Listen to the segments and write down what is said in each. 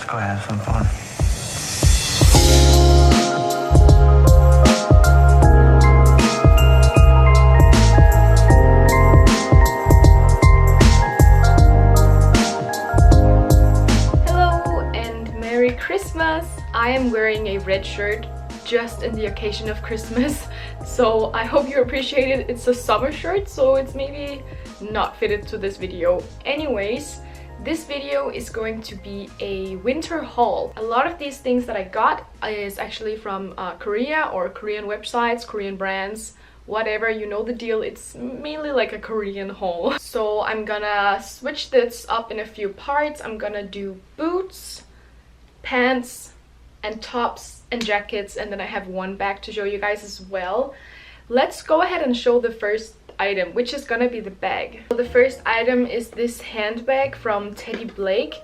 go have some fun. Christmas! I am wearing a red shirt just in the occasion of Christmas, so I hope you appreciate it. It's a summer shirt, so it's maybe not fitted to this video. Anyways, this video is going to be a winter haul. A lot of these things that I got is actually from Korea or Korean websites, Korean brands, whatever, you know the deal. It's mainly like a Korean haul. So I'm gonna switch this up in a few parts. I'm gonna do boots, pants and tops and jackets, and then I have one bag to show you guys as well. Let's go ahead and show the first item, which is gonna be the bag. So the first item is this handbag from Teddy Blake.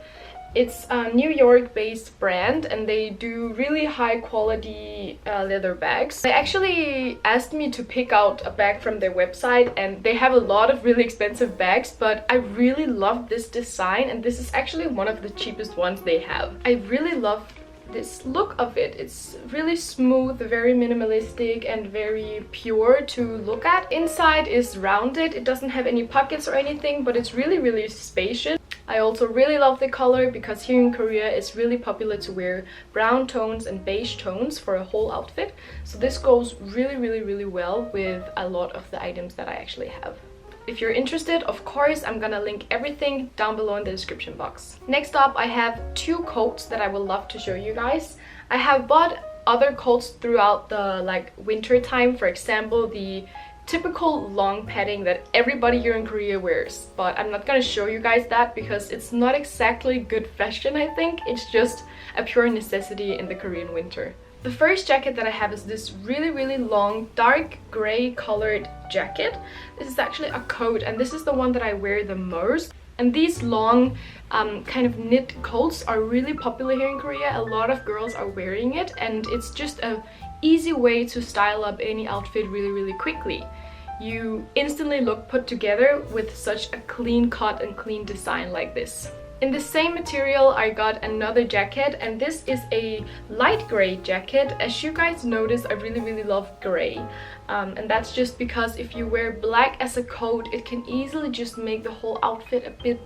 It's a New York based brand and they do really high quality leather bags. They actually asked me to pick out a bag from their website and they have a lot of really expensive bags, but I really love this design and this is actually one of the cheapest ones they have. I really love this look of it. It's really smooth, very minimalistic and very pure to look at. Inside is rounded, it doesn't have any pockets or anything, but it's really spacious. I also really love the color because here in Korea it's really popular to wear brown tones and beige tones for a whole outfit. So this goes really well with a lot of the items that I actually have. If you're interested, of course, I'm gonna link everything down below in the description box. Next up, I have two coats that I would love to show you guys. I have bought other coats throughout the winter time, for example, the typical long padding that everybody here in Korea wears, but I'm not gonna show you guys that because it's not exactly good fashion. I think it's just a pure necessity in the Korean winter. The first jacket that I have is this really long dark gray colored jacket. This is actually a coat and this is the one that I wear the most. And these long kind of knit coats are really popular here in Korea. A lot of girls are wearing it and it's just a easy way to style up any outfit really quickly. You instantly look put together with such a clean cut and clean design like this. In the same material, I got another jacket and this is a light gray jacket. As you guys notice, I really love gray. And that's just because if you wear black as a coat, it can easily just make the whole outfit a bit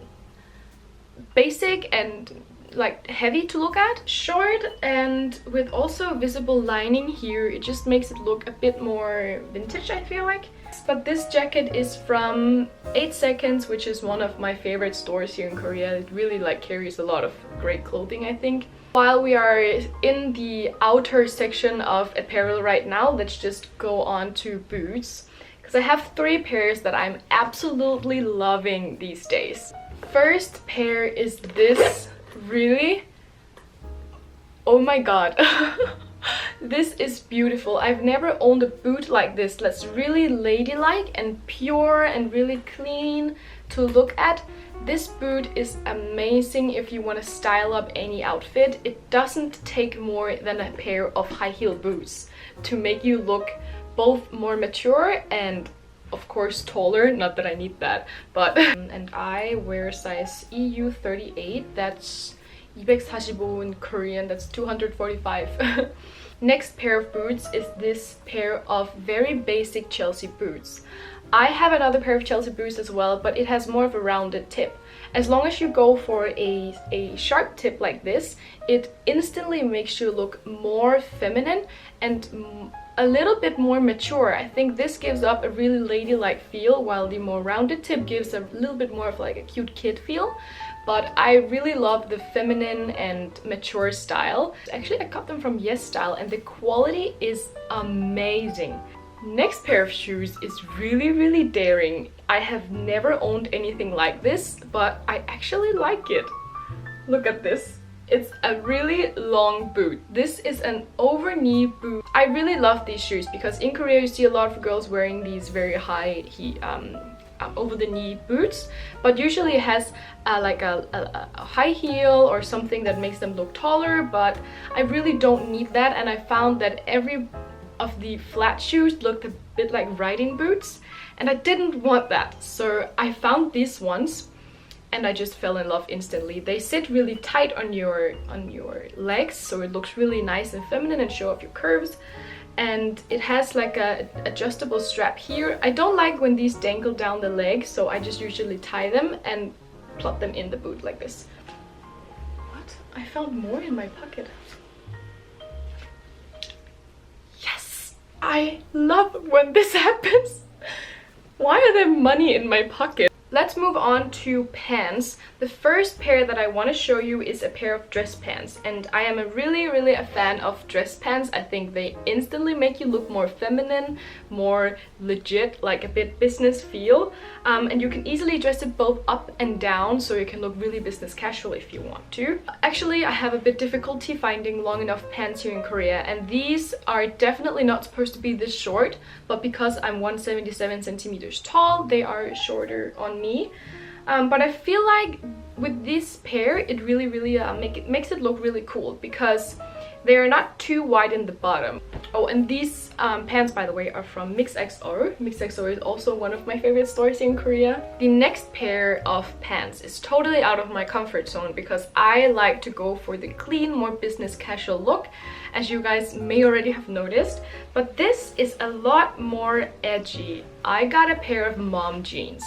basic and like heavy to look at. Short and with also visible lining here, it just makes it look a bit more vintage, I feel like. But this jacket is from 8 Seconds, which is one of my favorite stores here in Korea. It really carries a lot of great clothing, I think. While we are in the outer section of apparel right now, let's just go on to boots, because I have 3 pairs that I'm absolutely loving these days. First pair is this. Really? Oh my god. This is beautiful. I've never owned a boot like this that's really ladylike and pure and really clean to look at. This boot is amazing if you want to style up any outfit. It doesn't take more than a pair of high heel boots to make you look both more mature and of course taller. Not that I need that, but and I wear size EU 38. That's 245 in Korean, that's 245. Next pair of boots is this pair of very basic Chelsea boots. I have another pair of Chelsea boots as well, but it has more of a rounded tip. As long as you go for a sharp tip like this, it instantly makes you look more feminine and a little bit more mature. I think this gives up a really ladylike feel, while the more rounded tip gives a little bit more of like a cute kid feel. But I really love the feminine and mature style. Actually, I got them from Yes Style and the quality is amazing. Next pair of shoes is really daring. I have never owned anything like this, but I actually like it. Look at this. It's a really long boot. This is an over-knee boot. I really love these shoes because in Korea you see a lot of girls wearing these very high over-the-knee boots, but usually it has like a high heel or something that makes them look taller, but I really don't need that, and I found that every of the flat shoes looked a bit like riding boots and I didn't want that, so I found these ones. and I just fell in love instantly. They sit really tight on your legs, so it looks really nice and feminine and show off your curves. And it has like a adjustable strap here. I don't like when these dangle down the leg, so I just usually tie them and plop them in the boot like this. What? I found more in my pocket. Yes! I love when this happens. Why are there money in my pocket? Let's move on to pants. The first pair that I want to show you is a pair of dress pants, and I am really a fan of dress pants. I think they instantly make you look more feminine, more legit, like a bit business feel, and you can easily dress it both up and down, so you can look really business casual if you want to. Actually, I have a bit difficulty finding long enough pants here in Korea, and these are definitely not supposed to be this short, but because I'm 177 centimeters tall, they are shorter on me. But I feel like with this pair it really makes it look really cool because they are not too wide in the bottom. Oh, and these pants, by the way, are from Mixxo. Mixxo is also one of my favorite stores in Korea. The next pair of pants is totally out of my comfort zone because I like to go for the clean, more business casual look, as you guys may already have noticed. But this is a lot more edgy. I got a pair of mom jeans.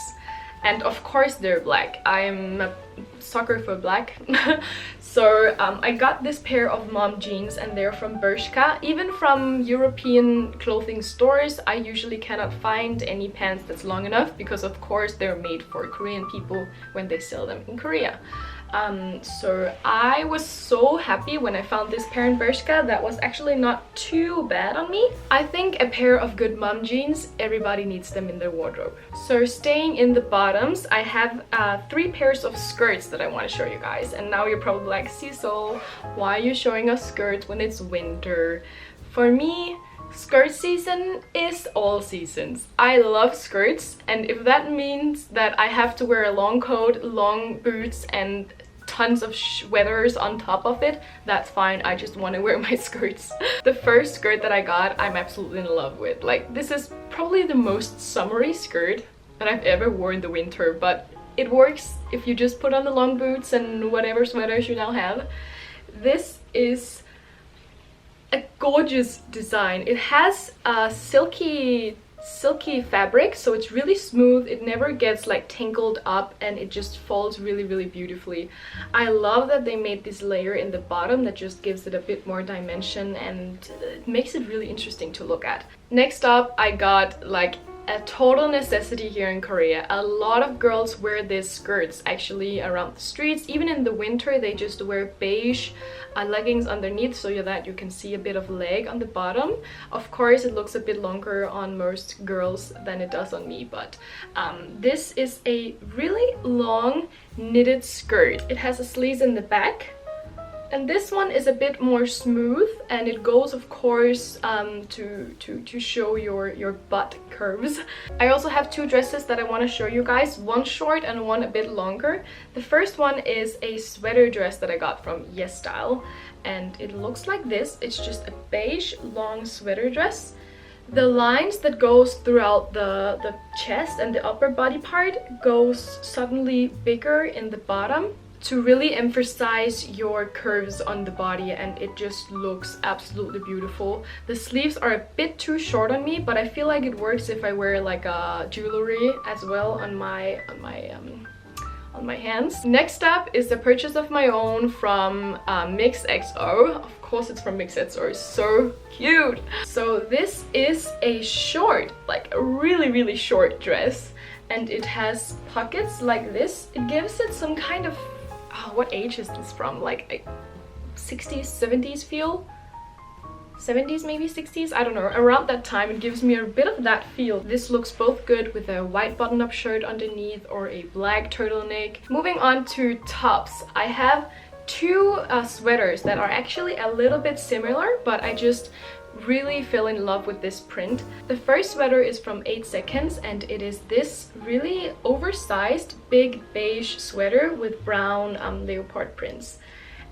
And of course they're black. I'm a sucker for black. So I got this pair of mom jeans and they're from Bershka. Even from European clothing stores, I usually cannot find any pants that's long enough because of course they're made for Korean people when they sell them in Korea. So I was so happy when I found this pair in Bershka. That was actually not too bad on me. I think a pair of good mom jeans, everybody needs them in their wardrobe. So staying in the bottoms, I have 3 pairs of skirts that I want to show you guys. And now you're probably like, Sissel, why are you showing us skirts when it's winter? For me, skirt season is all seasons. I love skirts, and if that means that I have to wear a long coat, long boots, and tons of sweaters on top of it, that's fine. I just want to wear my skirts. The first skirt that I got, I'm absolutely in love with. Like, this is probably the most summery skirt that I've ever worn in the winter, but it works if you just put on the long boots and whatever sweaters you now have. This is a gorgeous design. It has a silky fabric, so it's really smooth. It never gets like tangled up, and it just falls really beautifully. I love that they made this layer in the bottom that just gives it a bit more dimension, and it makes it really interesting to look at. Next up, I got like a total necessity here in Korea. A lot of girls wear these skirts actually around the streets. Even in the winter, they just wear beige leggings underneath so that you can see a bit of leg on the bottom. Of course, it looks a bit longer on most girls than it does on me, but this is a really long knitted skirt. It has a sleeve in the back. And this one is a bit more smooth, and it goes, of course, to show your butt curves. I also have 2 dresses that I want to show you guys, one short and one a bit longer. The first one is a sweater dress that I got from Yes Style, and it looks like this. It's just a beige long sweater dress. The lines that goes throughout the chest and the upper body part goes suddenly bigger in the bottom, to really emphasize your curves on the body, and it just looks absolutely beautiful. The sleeves are a bit too short on me, but I feel like it works if I wear like a jewelry as well on my hands. Next up is the purchase of my own from Mixxo. Of course it's from Mixxo. It's so cute. So this is a short, like a really short dress, and it has pockets like this. It gives it some kind of what age is this from? Like a 60s, 70s feel? 70s, maybe 60s? I don't know. Around that time, it gives me a bit of that feel. This looks both good with a white button-up shirt underneath or a black turtleneck. Moving on to tops. I have 2 sweaters that are actually a little bit similar, but I just really fell in love with this print. The first sweater is from 8 Seconds, and it is this really oversized big beige sweater with brown leopard prints.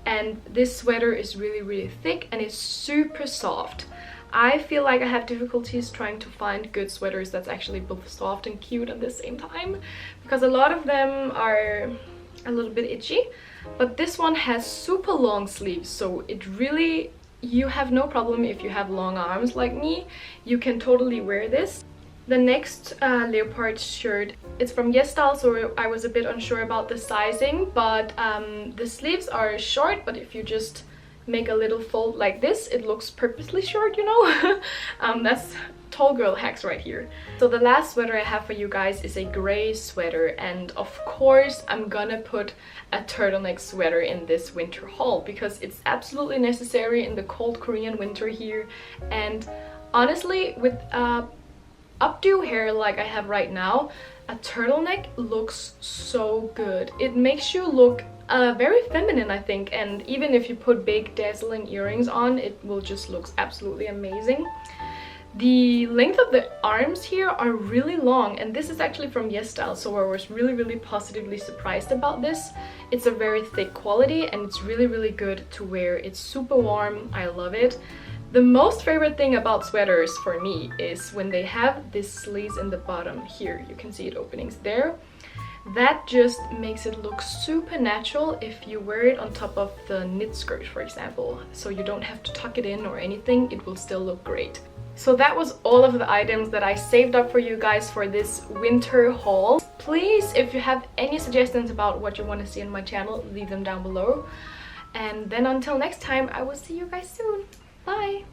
And this sweater is really thick, and it's super soft. I feel like I have difficulties trying to find good sweaters that's actually both soft and cute at the same time, because a lot of them are a little bit itchy. But this one has super long sleeves, so it really, you have no problem if you have long arms like me. You can totally wear this. The next leopard shirt, it's from YesStyle, so I was a bit unsure about the sizing, but the sleeves are short, but if you just make a little fold like this, it looks purposely short, you know. That's tall girl hacks right here. So the last sweater I have for you guys is a gray sweater, and of course I'm gonna put a turtleneck sweater in this winter haul because it's absolutely necessary in the cold Korean winter here. And honestly, with updo hair like I have right now, a turtleneck looks so good. It makes you look very feminine, I think, and even if you put big dazzling earrings on, it will just look absolutely amazing. The length of the arms here are really long, and this is actually from YesStyle, so I was really positively surprised about this. It's a very thick quality and it's really good to wear. It's super warm, I love it. The most favorite thing about sweaters for me is when they have these sleeves in the bottom here. You can see it openings there. That just makes it look super natural if you wear it on top of the knit skirt, for example. So you don't have to tuck it in or anything, it will still look great. So that was all of the items that I saved up for you guys for this winter haul. Please, if you have any suggestions about what you want to see on my channel, leave them down below. And then until next time, I will see you guys soon. Bye!